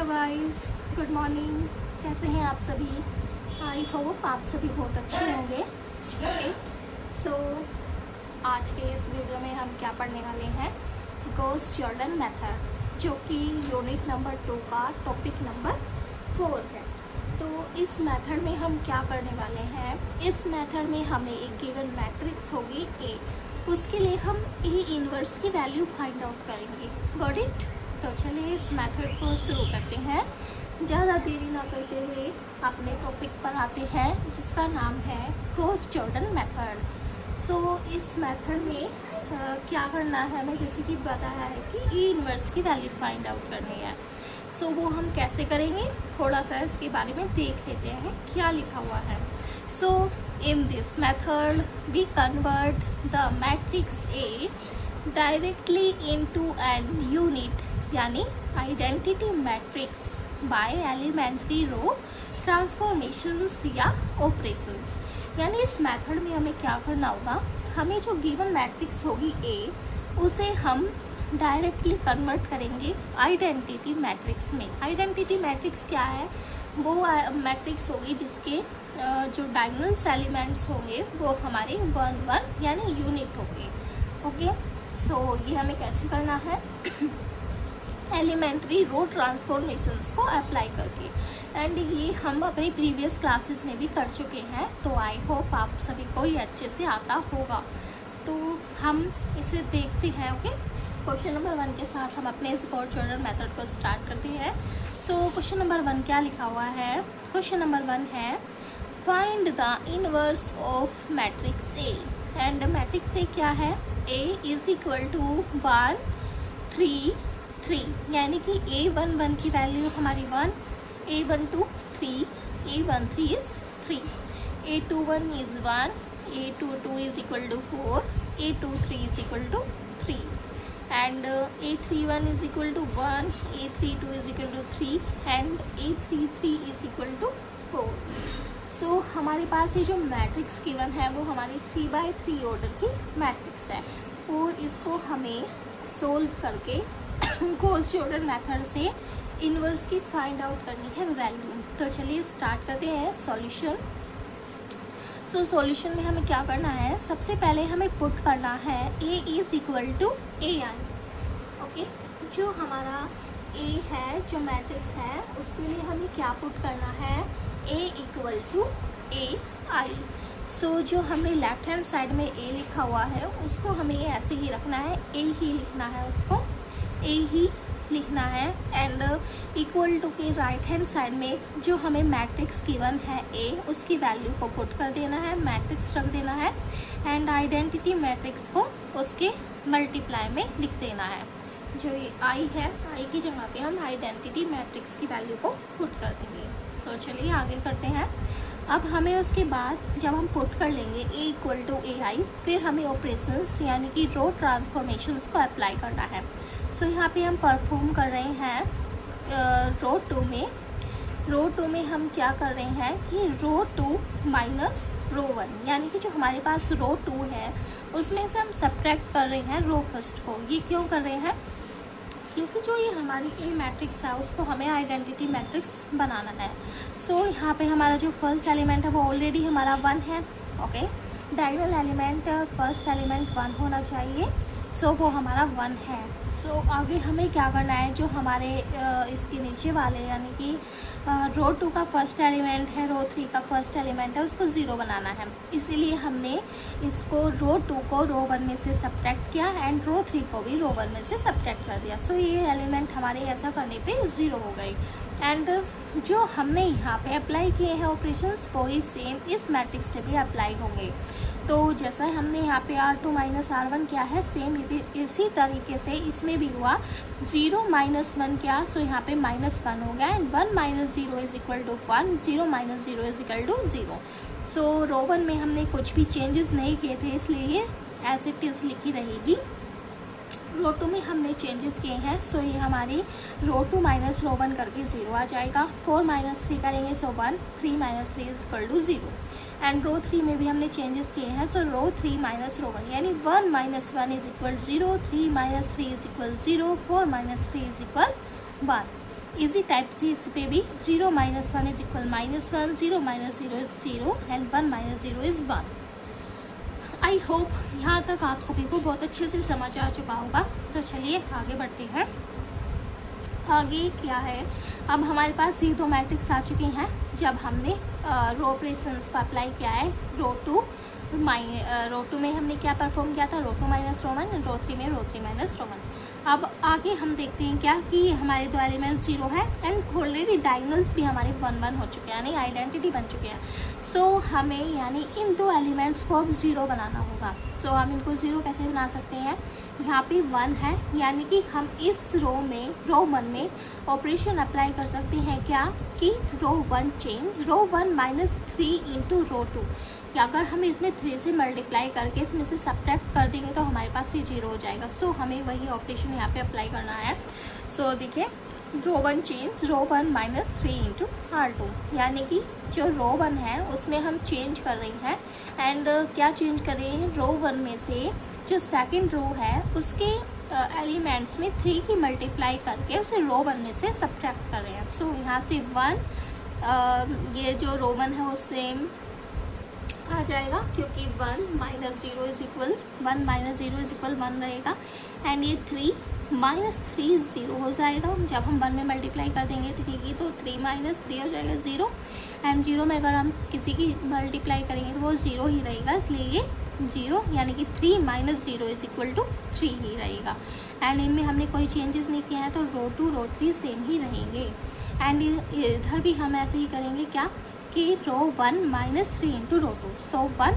Guys, good morning. कैसे हैं आप सभी? आई होप आप सभी बहुत अच्छे होंगे। ओके, सो आज के इस वीडियो में हम क्या पढ़ने वाले हैं? गॉस जॉर्डन मेथड, जो कि यूनिट नंबर 2 का टॉपिक नंबर 4 है। तो इस मेथड में हम क्या करने वाले हैं? इस मेथड में हमें एक गिवन मैट्रिक्स होगी ए, उसके लिए हम ए इनवर्स की वैल्यू फाइंड आउट करेंगे। Got it? तो चलिए इस मेथड को शुरू करते हैं। ज़्यादा देरी ना करते हुए अपने टॉपिक पर आते हैं, जिसका नाम है गॉस जॉर्डन मेथड। सो इस मेथड में क्या करना है हमें, जैसे कि बताया है कि ई इनवर्स की वैल्यू फाइंड आउट करनी है। सो वो हम कैसे करेंगे, थोड़ा सा इसके बारे में देख लेते हैं क्या लिखा हुआ है। So in this method we convert the matrix A directly into an unit, यानी identity matrix, by elementary row transformations या ऑपरेशंस। यानी इस मेथड में हमें क्या करना होगा, हमें जो गिवन मैट्रिक्स होगी ए, उसे हम डायरेक्टली कन्वर्ट करेंगे आइडेंटिटी मैट्रिक्स में। आइडेंटिटी मैट्रिक्स क्या है? वो मैट्रिक्स होगी जिसके जो डायगोनल्स एलिमेंट्स होंगे वो हमारे 1 1 यानी यूनिट होंगे। ओके, सो ये हमें कैसे करना है? एलिमेंट्री रो ट्रांसफॉर्मेशंस को अप्लाई करके, एंड ये हम अपनी प्रीवियस क्लासेस में भी कर चुके हैं, तो आई होप आप सभी को ये अच्छे से आता होगा। तो हम इसे देखते हैं। ओके, क्वेश्चन नंबर 1 के साथ हम अपने इस गॉस जॉर्डन मेथड को स्टार्ट करते हैं। सो क्वेश्चन नंबर 1 क्या लिखा हुआ है? क्वेश्चन नंबर 1 है find the inverse of matrix A. And matrix A क्या है? ए इज इक्वल टू 1 3 3, यानी कि A11 की वैल्यू हमारी 1, A12 3, A13 is 3, A21 is 1, A22 is equal to 4, A23 is equal to 3, and A31 is equal to 1, A32 is equal to 3, and A33 is equal to 4। So हमारे पास ये जो matrix given है वो हमारी 3x3 order की matrix है, और इसको हमें सोल्व करके गॉस जॉर्डन मेथड से इनवर्स की फाइंड आउट करनी है वैल्यू। तो चलिए स्टार्ट करते हैं सॉल्यूशन। सो सॉल्यूशन में हमें क्या करना है? सबसे पहले हमें पुट करना है A is equal to A I. Okay, जो हमारा ए है, जो मैट्रिक्स है, उसके लिए हमें क्या पुट करना है? ए इक्वल टू ए आई। सो जो हमने लेफ्ट हैंड साइड में ए लिखा हुआ है उसको हमें ऐसे ही रखना है, ए ही लिखना है, उसको ए ही लिखना है। एंड इक्वल टू के राइट हैंड साइड में जो हमें मैट्रिक्स गिवन है ए, उसकी वैल्यू को पुट कर देना है, मैट्रिक्स रख देना है, एंड आइडेंटिटी मैट्रिक्स को उसके मल्टीप्लाई में लिख देना है। जो ये आई है, आई की जगह पे हम आइडेंटिटी मैट्रिक्स की वैल्यू को पुट कर देंगे। सो चलिए आगे करते हैं। अब हमें उसके बाद जब हम पुट कर लेंगे ए इक्वल टू ए आई, फिर हमें ऑपरेशंस यानी कि रो ट्रांसफॉर्मेशंस को अप्लाई करना है। सो यहाँ पे हम परफॉर्म कर रहे हैं रो 2 में। रो 2 में हम क्या कर रहे हैं कि रो 2 माइनस रो 1, यानी कि जो हमारे पास रो 2 है उसमें से हम सब्ट्रैक्ट कर रहे हैं रो फर्स्ट को। ये क्यों कर रहे हैं? क्योंकि जो ये हमारी ए मैट्रिक्स है उसको हमें आइडेंटिटी मैट्रिक्स बनाना है। सो यहाँ पे हमारा जो फर्स्ट एलिमेंट है वो ऑलरेडी हमारा 1 है। Okay, diagonal element first element 1 होना चाहिए, सो वो हमारा 1 है। सो आगे हमें क्या करना है, जो हमारे इसके नीचे वाले यानी कि रो 2 का फर्स्ट एलिमेंट है, रो 3 का फर्स्ट एलिमेंट है, उसको 0 बनाना है। इसीलिए हमने इसको रो 2 को रो 1 में से सब्ट्रैक्ट किया, एंड रो 3 को भी रो 1 में से सब्ट्रैक्ट कर दिया। सो ये एलिमेंट हमारे ऐसा करने पे 0 हो गई। एंड जो हमने यहाँ पे अप्लाई किए हैं ऑपरेशंस, वो ही सेम इस मैट्रिक्स पे भी अप्लाई होंगे। तो जैसा हमने यहाँ पे R2 माइनस R1 किया है, सेम इसी तरीके से इसमें भी हुआ। 0 माइनस 1 किया, सो यहाँ पे -1 हो गया, and 1 minus 0 is equal to 1, 0 minus 0 is equal to 0। So row 1 में हमने कुछ भी चेंजेस नहीं किए थे, इसलिए ये एज इट इज़ लिखी रहेगी। रो 2 में हमने चेंजेस किए हैं, सो ये हमारी रो 2 माइनस रो 1 करके 0 आ जाएगा। 4 माइनस 3 करेंगे, so 1, 3 minus 3 is equal to 0। And row 3 में भी हमने चेंजेस किए हैं, सो रो 3 माइनस रो 1, यानी 1 minus 1 is equal 0, 3 minus 3 is equal 0, 4 minus 3 is equal 1। Easy type से इस पे भी 0 - 1 is equal -1, 0 - 0 is 0 and 1 - 0 is 1। I hope यहाँ तक आप सभी को बहुत अच्छे से समझ आ चुका होगा। तो चलिए आगे बढ़ते हैं। आगे क्या है, अब हमारे पास ये 2 मैट्रिक्स आ चुके हैं। जब हमने रो ऑपरेशंस को अप्लाई किया है, रो टू में हमने क्या परफॉर्म किया था, रो 2 - रो 1, रो 3 में रो 3 - रो 1। अब आगे हम देखते हैं क्या कि हमारे 2 एलिमेंट्स 0 है एंड ऑलरेडी डायगोनल्स भी हमारे 1 1 हो चुके हैं, यानी आइडेंटिटी बन चुके हैं। सो हमें यानी इन 2 एलिमेंट्स को अब 0 बनाना होगा। सो हम इनको 0 कैसे बना सकते हैं, यहाँ पे 1 है, यानी कि हम इस रो 1 में ऑपरेशन अप्लाई कर सकते हैं क्या कि रो 1 चेंज रो 1 - 3 इंटू रो 2। या अगर हम इसमें 3 से मल्टीप्लाई करके इसमें से सब्ट्रैक्ट कर देंगे तो हमारे पास ये 0 हो जाएगा। सो हमें वही ऑपरेशन यहाँ पे अप्लाई करना है। सो देखिए, रो 1 चेंज रो 1 - 3 इंटू R2, यानी कि जो रो 1 है उसमें हम चेंज कर रही हैं। एंड क्या चेंज कर रहे हैं, रो 1 में से जो सेकंड रो है उसके एलिमेंट्स में 3 की मल्टीप्लाई करके उसे रो 1 में से सब्ट्रैक्ट कर रहे हैं। सो यहाँ से 1 ये जो रो 1 है वो सेम आ जाएगा, क्योंकि 1 - 0 इज इक्वल 1 रहेगा। एंड ये 3 - 3 0 हो जाएगा। जब हम 1 में मल्टीप्लाई कर देंगे 3 की तो 3 - 3 हो जाएगा 0। एंड 0 में अगर हम किसी की मल्टीप्लाई करेंगे तो वो 0 ही रहेगा, इसलिए ये 0 यानी कि 3 - 0 इज इक्वल टू 3 ही रहेगा। एंड इनमें हमने कोई चेंजेस नहीं किया है तो रो 2 रो 3 सेम ही रहेंगे। एंड इधर भी हम ऐसे ही करेंगे क्या कि रो 1 - 3 इंटू रो 2। सो 1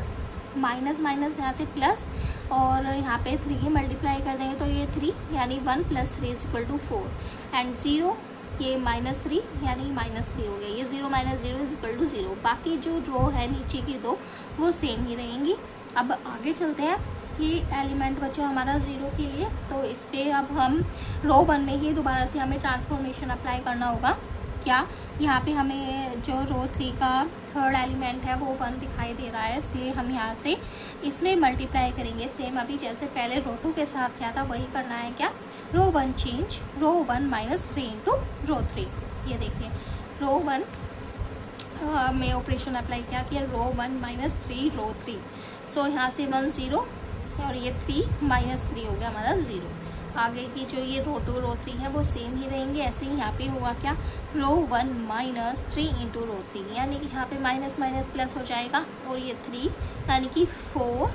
माइनस यहाँ से प्लस और यहाँ पे 3 की मल्टीप्लाई कर देंगे तो ये 3 यानी 1 + 3 इज इक्वल टू 4। एंड 0 ये -3 यानी -3 हो गया। ये 0 - 0 इज इक्वल टू 0। बाकी जो रो है नीचे की 2 वो सेम ही रहेंगी। अब आगे चलते हैं। ये एलिमेंट बचा हमारा 0 के लिए, तो इस पर अब हम रो 1 में ही दोबारा से हमें ट्रांसफॉर्मेशन अप्लाई करना होगा। क्या, यहाँ पे हमें जो रो 3 का थर्ड एलिमेंट है वो 1 दिखाई दे रहा है, इसलिए हम यहाँ से इसमें मल्टीप्लाई करेंगे। सेम अभी जैसे पहले रो 2 के साथ किया था वही करना है। क्या, रो 1 चेंज रो 1 - 3 इंटू रो 3। ये देखिए, रो 1 में ऑपरेशन अप्लाई किया कि रो 1 - 3 रो 3। सो यहाँ से 1 0 और ये 3 - 3 हो गया हमारा 0। आगे की जो ये रो 2 रो 3 है वो सेम ही रहेंगे। ऐसे ही यहाँ पे हुआ क्या, रो 1 - 3 इंटू रो 3, यानी कि यहाँ पे माइनस प्लस हो जाएगा और ये 3 यानी कि 4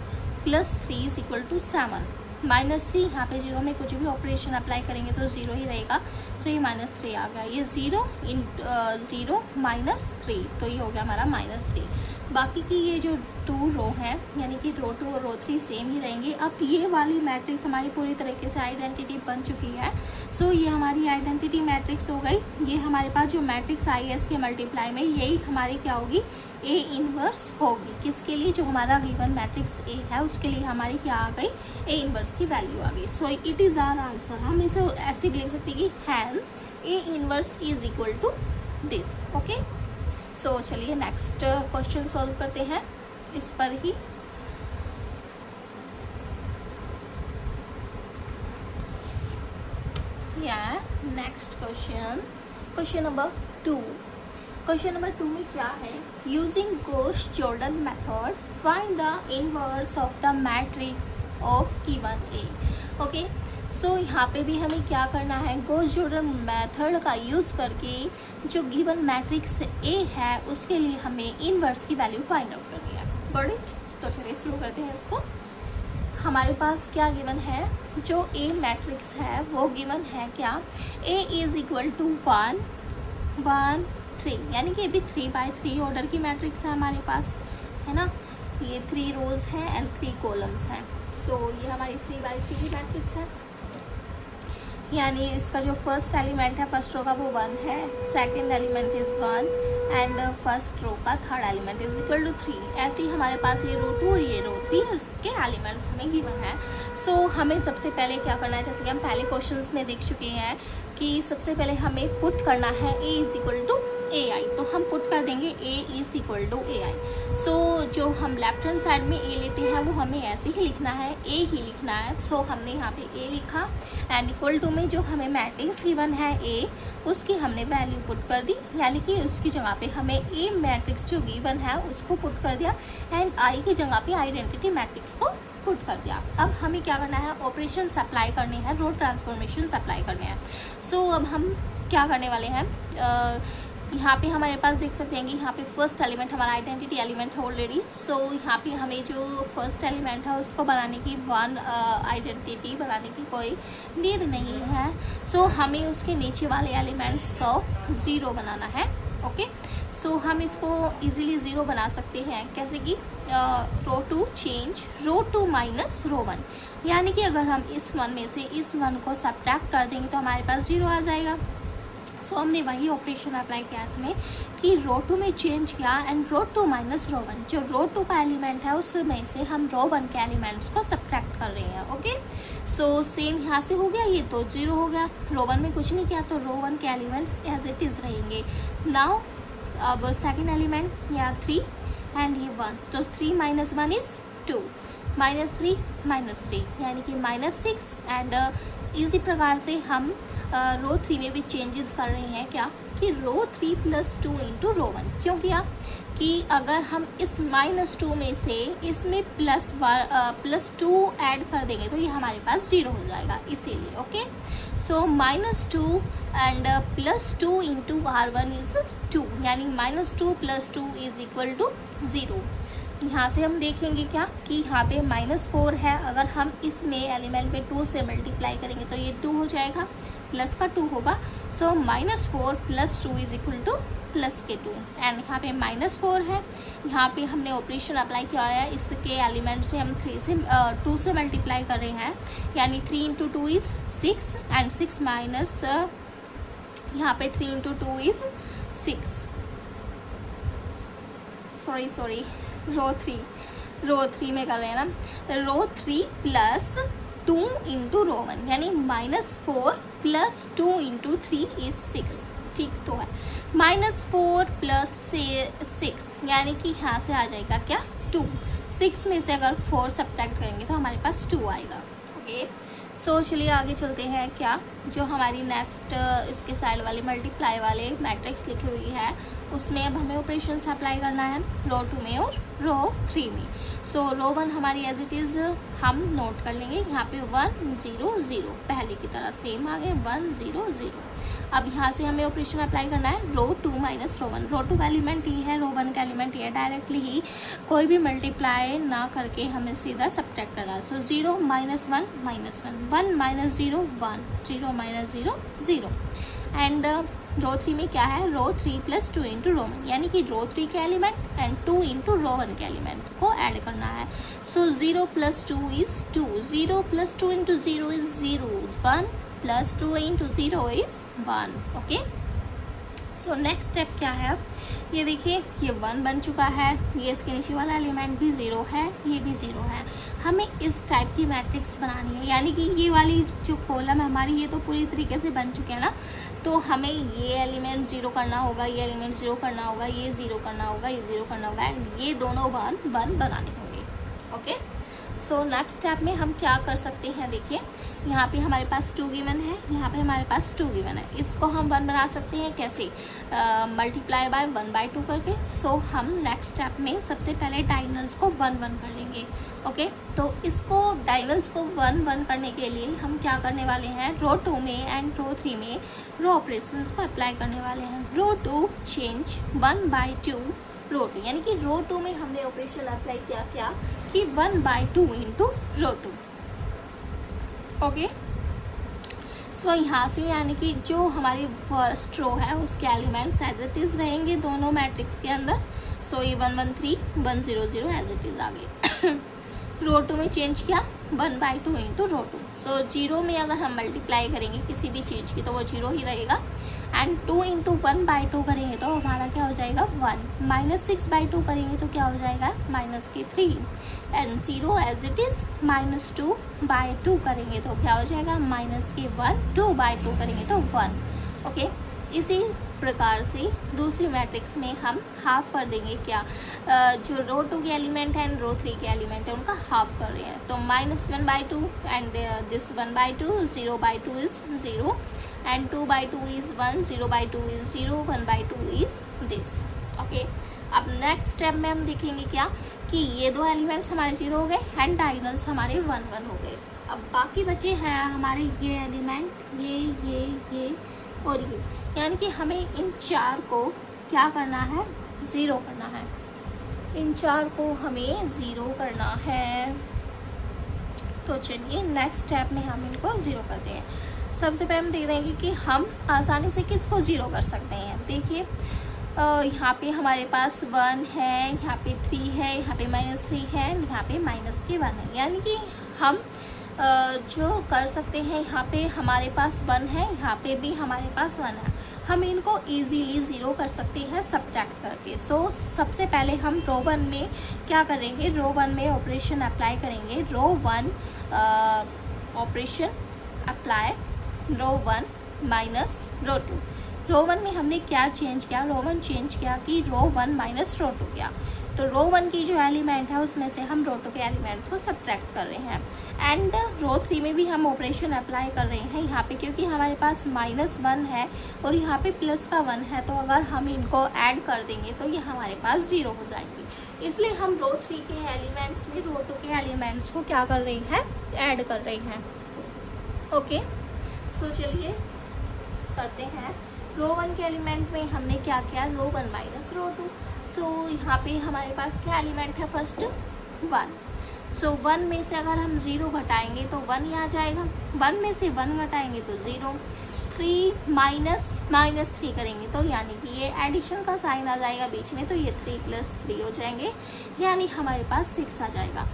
+ 3 इज इक्वल टू 7। -3 यहाँ पे 0 में कुछ भी ऑपरेशन अप्लाई करेंगे तो 0 ही रहेगा। सो ये -3 आ गया। ये 0 - 3 तो ये हो गया हमारा -3। बाकी की ये जो 2 रो हैं यानी कि रो 2 और रो 3 सेम ही रहेंगे। अब ये वाली मैट्रिक्स हमारी पूरी तरीके से आइडेंटिटी बन चुकी है। सो ये हमारी आइडेंटिटी मैट्रिक्स हो गई। ये हमारे पास जो मैट्रिक्स आई है इसके मल्टीप्लाई में यही हमारी क्या होगी, ए इनवर्स होगी। किसके लिए, जो हमारा गिवन मैट्रिक्स ए है उसके लिए हमारी क्या आ गई, ए इनवर्स की वैल्यू आ गई। So it is our answer. हम इसे ऐसे भी लिख सकते हैं कि hence A inverse is equal to this. Okay, so चलिए नेक्स्ट क्वेश्चन सॉल्व करते हैं इस पर ही। Next question number 2। Question number 2 में क्या है, using Gauss Jordan method find the inverse of the matrix of given A. Okay, so यहाँ पे भी हमें क्या करना है, गॉस जॉर्डन मेथड का यूज़ करके जो गिवन मैट्रिक्स ए है उसके लिए हमें इनवर्स की वैल्यू फाइंड आउट करनी है। Got it? तो चलिए शुरू करते हैं इसको। हमारे पास क्या गिवन है, जो ए मैट्रिक्स है वो गिवन है क्या, ए इज इक्वल टू 1 1 3, यानी कि अभी 3/3 ऑर्डर की मैट्रिक्स है हमारे पास, है ना। ये 3 रोज हैं एंड 3 कॉलम्स हैं। सो ये हमारी 3/3 की मैट्रिक्स है, यानी इसका जो फर्स्ट एलिमेंट है फर्स्ट रो का वो 1 है, second element is 1 and first row का third element is equal to 3। ऐसे ही हमारे पास ये रो 2 और ये रो 3 इसके एलिमेंट्स हमें गिवन है। सो हमें सबसे पहले क्या करना है, जैसे कि हम पहले क्वेश्चंस में देख चुके हैं कि सबसे पहले हमें पुट करना है A is equal to AI, तो हम पुट कर देंगे A is equal to AI। So जो हम लेफ्ट हैंड साइड में A लेते हैं वो हमें ऐसे ही लिखना है, A ही लिखना है। सो हमने यहाँ पे A लिखा एंड इक्वल टू में जो हमें मैट्रिक्स गिवन है A, उसकी हमने वैल्यू पुट कर दी, यानी कि उसकी जगह पे हमें A मैट्रिक्स जो गिवन है उसको पुट कर दिया एंड I की जगह पे आइडेंटिटी मैट्रिक्स को पुट कर दिया। अब हमें क्या करना है, ऑपरेशन अप्लाई करने हैं, रो ट्रांसफॉर्मेशन अप्लाई करने हैं। सो अब हम क्या करने वाले हैं, यहाँ पे हमारे पास देख सकते हैं कि यहाँ पे फर्स्ट एलिमेंट हमारा आइडेंटिटी एलिमेंट है ऑलरेडी। सो यहाँ पे हमें जो फर्स्ट एलिमेंट है उसको बनाने की वन आइडेंटिटी बनाने की कोई नीड नहीं है। सो हमें उसके नीचे वाले एलिमेंट्स को 0 बनाना है। ओके, सो हम इसको इजीली 0 बना सकते हैं, कैसे कि row two change row two minus row 1, यानी कि अगर हम इस 1 में से इस 1 को सब्ट्रैक्ट कर देंगे तो हमारे पास 0 आ जाएगा। सो हमने वही ऑपरेशन अप्लाई किया इसमें कि रो 2 में चेंज किया एंड रो 2 माइनस रो 1, जो रो 2 का एलिमेंट है उसमें से हम रो 1 के एलिमेंट्स को सब्ट्रैक्ट कर रहे हैं। ओके, सो सेम यहाँ से हो गया, ये तो 0 हो गया। रो 1 में कुछ नहीं किया तो रो 1 के एलिमेंट्स एज इट इज़ रहेंगे। नाउ अब सेकेंड एलिमेंट या 3 एंड ये 1, तो 3 माइनस 1 इज़ 2, -3 -3 यानी कि -6 एंड इसी प्रकार से हम रो 3 में भी चेंजेस कर रहे हैं, क्या कि रो 3 + 2 इंटू रो 1। क्यों किया कि अगर हम इस -2 में से इसमें +2 ऐड कर देंगे तो ये हमारे पास 0 हो जाएगा, इसीलिए। Okay, so -2 and +2 into R1 is 2, यानी -2 + 2 इज इक्वल टू 0। यहाँ से हम देखेंगे क्या कि यहाँ पे -4 है, अगर हम इसमें एलिमेंट पे 2 से मल्टीप्लाई करेंगे तो ये 2 हो जाएगा, प्लस का 2 होगा। सो -4 + 2 इज इक्वल टू प्लस के 2 एंड यहाँ पे -4 है। यहाँ पे हमने ऑपरेशन अप्लाई किया है, इसके एलिमेंट्स में हम 2 से मल्टीप्लाई कर रहे हैं, यानी 3 × 2 इज़ 6 एंड 6 माइनस यहाँ पे 3 × 2 इज़ 6, सॉरी रो 3 में कर रहे हैं ना। रो 3 + 2 इंटू रो 1, यानी -4 + 2 इंटू 3 इज़ 6, ठीक तो है। -4 + 6 यानी कि यहाँ से आ जाएगा क्या 2, 6 में से अगर 4 सब्ट्रैक्ट करेंगे तो हमारे पास 2 आएगा। ओके, सो चलिए आगे चलते हैं, क्या जो हमारी नेक्स्ट इसके साइड वाले मल्टीप्लाई वाले मैट्रिक्स लिखी हुई है उसमें अब हमें ऑपरेशन अप्लाई करना है रो 2 में और रो 3 में। सो रो 1 हमारी एज इट इज़ हम नोट कर लेंगे, यहाँ पे 1 0 0 पहले की तरह सेम आ गए 1 0 0। अब यहाँ से हमें ऑपरेशन अप्लाई करना है रो 2 माइनस रो 1। रो 2 का एलिमेंट ये है, रो 1 का एलिमेंट ये है, डायरेक्टली ही कोई भी मल्टीप्लाई ना करके हमें सीधा सब्ट्रैक्ट करना है। सो 0 - 1 -1 1 - 0 1 0 - 0 0 एंड रो 3 में क्या है, रो 3 + 2 इंटू रो 1, यानी कि रो 3 के एलिमेंट एंड 2 इंटू रो 1 के एलिमेंट को ऐड करना है। सो 0 + 2 is 2, 0 + 2 into 0 is 0, 1 + 2 into 0 is 1। Okay, so next step क्या है, ये देखिए ये 1 बन चुका है, ये इसके नीचे वाला एलिमेंट भी 0 है, ये भी 0 है। हमें इस टाइप की मैट्रिक्स बनानी है, यानी कि ये वाली जो कॉलम है हमारी ये तो पूरी तरीके से बन चुके हैं ना, तो हमें ये एलिमेंट 0 करना होगा, ये एलिमेंट 0 करना होगा, ये 0 करना होगा, ये 0 करना होगा एंड ये दोनों 1 बनाने होंगे। ओके, सो नेक्स्ट स्टेप में हम क्या कर सकते हैं, देखिए यहाँ पे हमारे पास 2 गिवन है, यहाँ पे हमारे पास 2 गिवन है, इसको हम 1 बना सकते हैं कैसे, मल्टीप्लाई बाय 1/2 करके। सो हम नेक्स्ट स्टेप में सबसे पहले डायगोनल्स को 1 1 कर लेंगे। ओके, तो इसको डायगोनल्स को 1 1 करने के लिए हम क्या करने वाले हैं, रो 2 में एंड रो 3 में रो ऑपरेशंस को अप्लाई करने वाले हैं। रो 2 चेंज 1/2 रो 2, यानी कि रो 2 में हमने ऑपरेशन अप्लाई किया क्या कि 1/2 इंटू रो 2। ओके, सो यहाँ से यानी कि जो हमारी फर्स्ट रो है उसके एलिमेंट्स एज इट इज़ रहेंगे दोनों मैट्रिक्स के अंदर। सो ये 1 1 3 1 0 0 एज इट इज़ आ गए। रो 2 में चेंज किया 1/2 इंटू रो 2। सो 0 में अगर हम मल्टीप्लाई करेंगे किसी भी चीज़ की तो वो 0 ही रहेगा एंड 2 इंटू 1/2 करेंगे तो हमारा क्या हो जाएगा 1, -6/2 करेंगे तो क्या हो जाएगा -3 एंड 0 एज इट इज़, -2/2 करेंगे तो क्या हो जाएगा -1, 2/2 करेंगे तो 1। ओके, इसी प्रकार से दूसरी मैट्रिक्स में हम हाफ कर देंगे क्या, जो रो 2 के एलिमेंट हैं रो 3 के एलिमेंट है उनका हाफ कर रहे हैं, तो -1/2 and this 1/2, 0/2 is 0 and 2/2 is 1, 0/2 is 0, 1/2 is this. Okay, अब नेक्स्ट स्टेप में हम देखेंगे क्या कि ये दो एलिमेंट्स हमारे 0 हो गए एंड डायगोनल्स हमारे 1 1 हो गए। अब बाकी बचे हैं हमारे ये एलिमेंट, ये और ये, यानी कि हमें इन चार को क्या करना है, 0 करना है। इन चार को हमें 0 करना है। तो चलिए नेक्स्ट स्टेप में हम इनको 0 करते हैं। सबसे पहले हम देख देंगे कि हम आसानी से किसको 0 कर सकते हैं। देखिए यहाँ पे हमारे पास 1 है, यहाँ पे 3 है, यहाँ पे -3 है, यहाँ पे -1 है, यानी कि हम जो कर सकते हैं, यहाँ पे हमारे पास 1 है, यहाँ पे भी हमारे पास 1 है, हम इनको इजीली 0 कर सकते हैं सब्ट्रैक्ट करके। सो सबसे पहले हम रो 1 में क्या करेंगे, रो 1 में ऑपरेशन अप्लाई करेंगे। रो 1 ऑपरेशन अप्लाई रो 1 माइनस रो 2। रो 1 में हमने क्या चेंज किया, रो 1 चेंज किया कि रो 1 माइनस रो 2 किया। तो रो 1 की जो एलिमेंट है उसमें से हम रो 2 के एलिमेंट्स को सब्ट्रैक्ट कर रहे हैं। एंड रो 3 में भी हम ऑपरेशन अप्लाई कर रहे हैं यहाँ पे, क्योंकि हमारे पास -1 है और यहाँ पे प्लस का 1 है, तो अगर हम इनको ऐड कर देंगे तो ये हमारे पास 0 हो जाएंगे। इसलिए हम रो 3 के एलिमेंट्स में रो 2 के एलिमेंट्स को क्या कर रहे हैं, ऐड कर रहे हैं। ओके, सो चलिए करते हैं। रो 1 के एलिमेंट में हमने क्या किया, रो 1 माइनस रो 2। सो यहाँ पे हमारे पास क्या एलिमेंट है, फर्स्ट 1। सो 1 में से अगर हम 0 घटाएंगे तो 1 ही आ जाएगा, 1 में से 1 घटाएंगे तो 0, 3 माइनस 3 करेंगे तो यानी कि ये एडिशन का साइन आ जाएगा बीच में, तो ये 3 + 3 हो जाएंगे, यानी हमारे पास 6 आ जाएगा।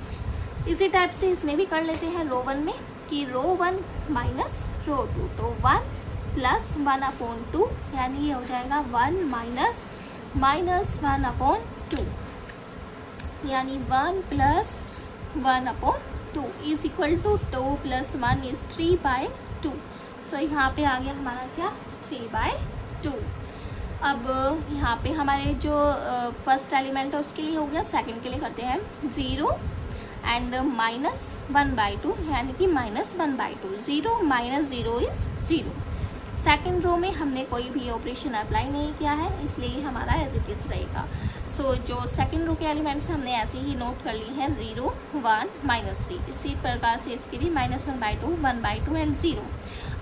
इसी टाइप से इसमें भी कर लेते हैं रो 1 में कि रो 1 माइनस रो 2, तो 1 + 1/2, यानी ये हो जाएगा 1 माइनस -1/2, यानी 1 + 1/2 इज इक्वल टू 2 + 1 इज 3/2। सो यहाँ पे आ गया हमारा क्या, 3/2। अब यहाँ पे हमारे जो फर्स्ट एलिमेंट है उसके लिए हो गया, सेकंड के लिए करते हैं 0 एंड -1/2, यानी कि -1/2, 0 - 0 इज 0। सेकेंड रो में हमने कोई भी ऑपरेशन अप्लाई नहीं किया है, इसलिए हमारा एज इट इज़ रहेगा। सो जो सेकेंड रो के एलिमेंट्स हमने ऐसे ही नोट कर लिए हैं, 0 1 -3। इसी प्रकार से इसके भी -1/2, 1/2 एंड 0।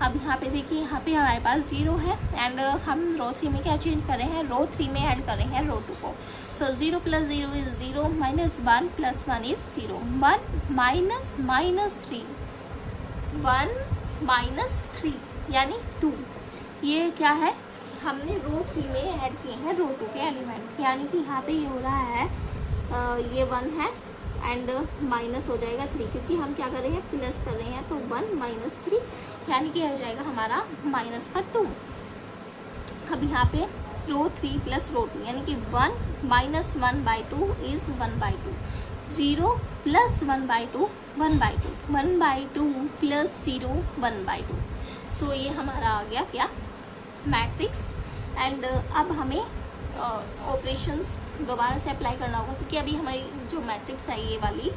अब यहाँ पे देखिए, यहाँ पे हमारे पास 0 है एंड हम रो 3 में क्या चेंज कर रहे हैं, रो 3 में ऐड कर रहे हैं रो 2 को। सो 0 + 0 इज 0, -1 + 1 इज 0, 1 - -3, 1 - 3 यानी 2। ये क्या है, हमने रो 3 में ऐड किए हैं रो 2 के एलिमेंट, यानी कि यहाँ पे ये हो रहा है ये 1 है एंड माइनस हो जाएगा 3, क्योंकि हम क्या कर रहे हैं, प्लस कर रहे हैं, तो 1 - 3 यानी कि हो जाएगा हमारा -2। अब यहाँ पे रो 3 + रो 2, यानी कि 1 - 1/2 इज 1/2, 0 + 1/2 1/2, 1/2 + 0 1/2। सो ये हमारा आ गया क्या, मैट्रिक्स। एंड अब हमें ऑपरेशंस दोबारा से अप्लाई करना होगा, क्योंकि अभी हमारी जो मैट्रिक्स है ये वाली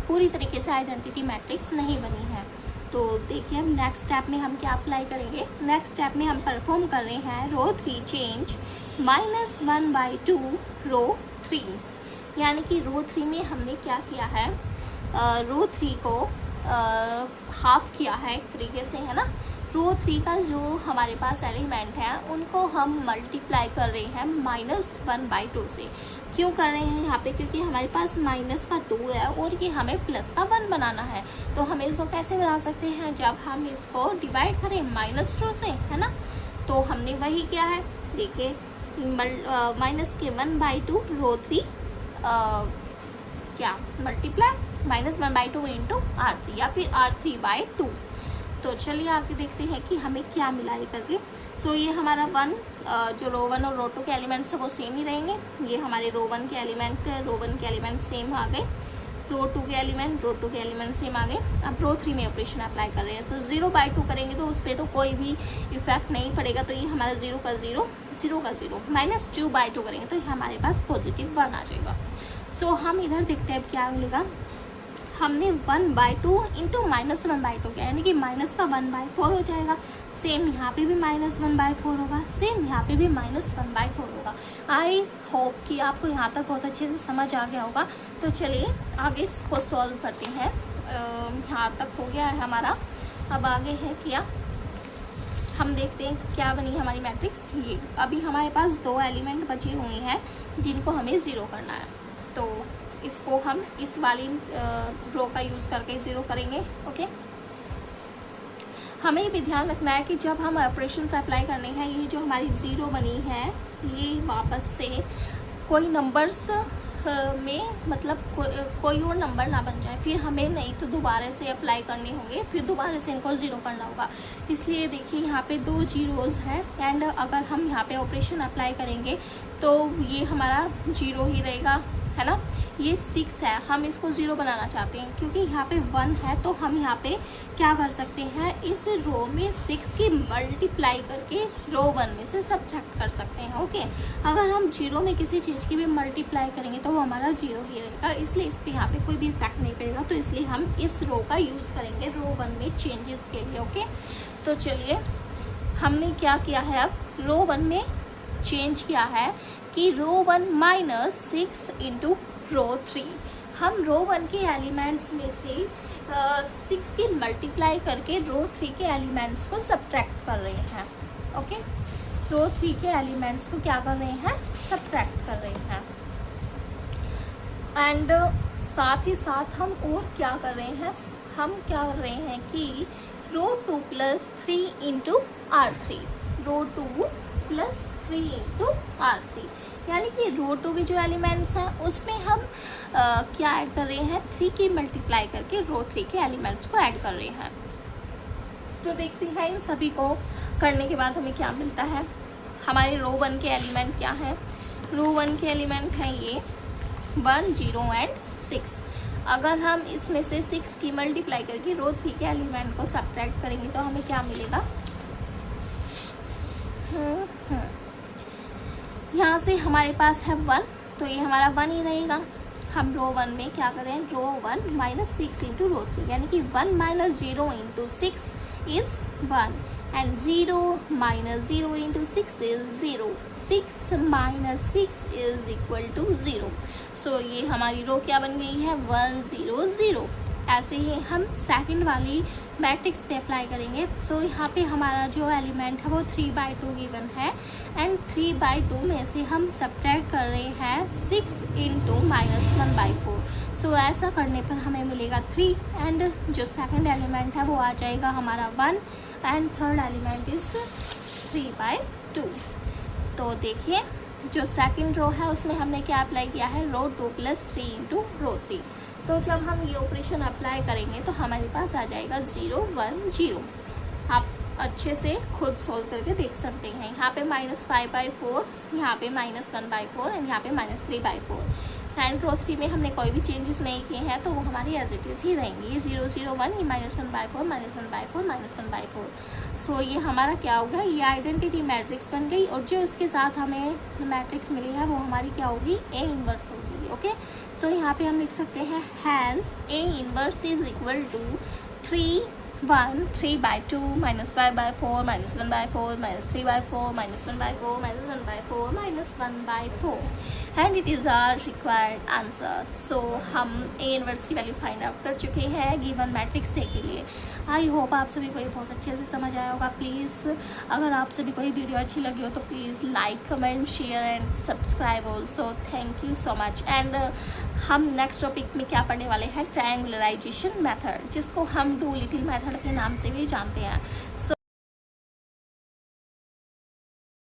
पूरी तरीके से आइडेंटिटी मैट्रिक्स नहीं बनी है। तो देखिए अब नेक्स्ट स्टेप में हम क्या अप्लाई करेंगे। नेक्स्ट स्टेप में हम परफॉर्म कर रहे हैं रो 3 चेंज -1/2 रो 3, यानी कि रो 3 में हमने क्या किया है, रो 3 को हाफ किया है एक तरीके से, है ना। रो 3 का जो हमारे पास एलिमेंट है उनको हम मल्टीप्लाई कर रहे हैं -1/2 से। क्यों कर रहे हैं यहाँ पे, क्योंकि हमारे पास माइनस का 2 है और ये हमें प्लस का 1 बनाना है। तो हम इसको कैसे बना सकते हैं, जब हम इसको डिवाइड करें -2 से, है ना। तो हमने वही किया है, देखिए माइनस के 1/2 रो 3 क्या मल्टीप्लाई -1/2 इंटू R3 या फिर R3/2। तो चलिए आगे देखते हैं कि हमें क्या मिला ये करके। सो ये हमारा 1 जो रो 1 और रो 2 के एलिमेंट्स है वो सेम ही रहेंगे। ये हमारे रो 1 के एलिमेंट सेम आ गए। रो 2 के एलिमेंट सेम आ गए। अब रो 3 में ऑपरेशन अप्लाई कर रहे हैं, तो 0/2 करेंगे तो उस पर तो कोई भी इफेक्ट नहीं पड़ेगा, तो ये हमारा 0 का 0 -2/2 करेंगे तो हमारे पास +1 आ जाएगा। तो हम इधर देखते हैं अब क्या मिलेगा। हमने 1/2 इंटू -1/2 किया, यानी कि माइनस का 1/4 हो जाएगा। सेम यहाँ पे भी -1/4 होगा, सेम यहाँ पे भी -1/4 होगा। आई होप कि आपको यहाँ तक बहुत अच्छे से समझ आ गया होगा। तो चलिए आगे इसको सॉल्व करते हैं। यहाँ तक हो गया है हमारा। अब आगे है क्या, हम देखते हैं क्या बनी हमारी मैट्रिक्स। ये अभी हमारे पास 2 एलिमेंट बचे हुए हैं जिनको हमें 0 करना है, तो इसको हम इस वाली रो का यूज़ करके 0 करेंगे। ओके, हमें ये भी ध्यान रखना है कि जब हम ऑपरेशंस अप्लाई करने हैं, ये जो हमारी 0 बनी है ये वापस से कोई नंबर्स में मतलब कोई और नंबर ना बन जाए, फिर हमें नहीं तो दोबारा से अप्लाई करने होंगे, फिर दोबारा से इनको 0 करना होगा। इसलिए देखिए यहाँ पे 2 जीरोज़ हैं, एंड अगर हम यहाँ पे ऑपरेशन अप्लाई करेंगे तो ये हमारा 0 ही रहेगा, है ना। ये 6 है, हम इसको 0 बनाना चाहते हैं क्योंकि यहाँ पे 1 है, तो हम यहाँ पे क्या कर सकते हैं, इस रो में 6 की मल्टीप्लाई करके रो 1 में से सब्ट्रैक्ट कर सकते हैं। ओके, अगर हम 0 में किसी चीज़ की भी मल्टीप्लाई करेंगे तो वो हमारा 0 ही रहेगा, इसलिए इस पर यहाँ पे कोई भी इफेक्ट नहीं पड़ेगा। तो इसलिए हम इस रो का यूज़ करेंगे रो 1 में चेंजेस के लिए। ओके, तो चलिए हमने क्या किया है, अब रो 1 में चेंज किया है कि रो 1 -6 इंटू रो 3। हम रो 1 के एलिमेंट्स में से 6 की मल्टीप्लाई करके रो 3 के एलिमेंट्स को सब्ट्रैक्ट कर रहे हैं। ओके, रो 3 के एलिमेंट्स को क्या कर रहे हैं, सब्ट्रैक्ट कर रहे हैं। एंड साथ ही साथ हम और क्या कर रहे हैं, हम क्या कर रहे हैं कि रो 2 + 3 इंटू R3, रो 2 + 3 इंटू R3, यानी कि रो 2 के जो एलिमेंट्स हैं उसमें हम क्या ऐड कर रहे हैं, 3 की मल्टीप्लाई करके रो 3 के एलिमेंट्स को ऐड कर रहे हैं। तो देखते हैं इन सभी को करने के बाद हमें क्या मिलता है। हमारे रो 1 के एलिमेंट क्या हैं, रो 1 के एलिमेंट हैं ये 1, 0 एंड 6। अगर हम इसमें से 6 की मल्टीप्लाई करके रो 3 के एलिमेंट को सब्ट्रैक्ट करेंगे तो हमें क्या मिलेगा, यहाँ से हमारे पास है 1, तो ये हमारा 1 ही रहेगा। हम रो 1 में क्या करें, रो 1 -6 इंटू रो 3, यानी कि 1 - 0 into 6 is 1 and 0 - 0 into 6 is 0, 6 - 6 is equal to 0। So ये हमारी रो क्या बन गई है, 1 0 0। ऐसे ही हम सेकंड वाली मैट्रिक्स पे अप्लाई करेंगे। सो यहाँ पे हमारा जो एलिमेंट है वो 3/2 गिवन है, एंड 3/2 में से हम सब्ट्रैक्ट कर रहे हैं 6 इंटू -1/4। सो ऐसा करने पर हमें मिलेगा 3, एंड जो सेकंड एलिमेंट है वो आ जाएगा हमारा 1, एंड थर्ड एलिमेंट इज 3/2। तो देखिए जो सेकंड रो है उसमें हमने क्या अप्लाई किया है, रो 2 + 3 इंटू रो 3। तो जब हम ये ऑपरेशन अप्लाई करेंगे तो हमारे पास आ जाएगा 0 1 0। आप अच्छे से खुद सोल्व करके देख सकते हैं। यहाँ पे -5/4, यहाँ पे -1/4 एंड यहाँ पे -3/4। एंड रो 3 में हमने कोई भी चेंजेस नहीं किए हैं, तो वो हमारी एज इट इज़ ही रहेंगी। ये 0 0 1, ये -1/4 -1/4 -1/4। सो ये हमारा क्या होगा, ये आइडेंटिटी मैट्रिक्स बन गई, और जो इसके साथ हमें मैट्रिक्स मिली है वो हमारी क्या होगी, A इनवर्स होगी। ओके, तो यहाँ पे हम लिख सकते हैं hence A inverse is equal to 3 1 3/2 -5/4 -1/4 -3/4 -1/4 -1/4 -1/4, and it is our required answer. So हम A इनवर्स की वैल्यू फाइंड आउट कर चुके हैं गिवन मैट्रिक्स A के लिए। आई होप आप सभी को ये बहुत अच्छे से समझ आया होगा। प्लीज़ अगर आप सभी को ये वीडियो अच्छी लगी हो तो please like comment share and subscribe also. Thank you so much. And हम नेक्स्ट टॉपिक में क्या पढ़ने वाले हैं, ट्रायंगुलराइजेशन मेथड, जिसको हम डू लिटिल मेथड के नाम से भी जानते हैं।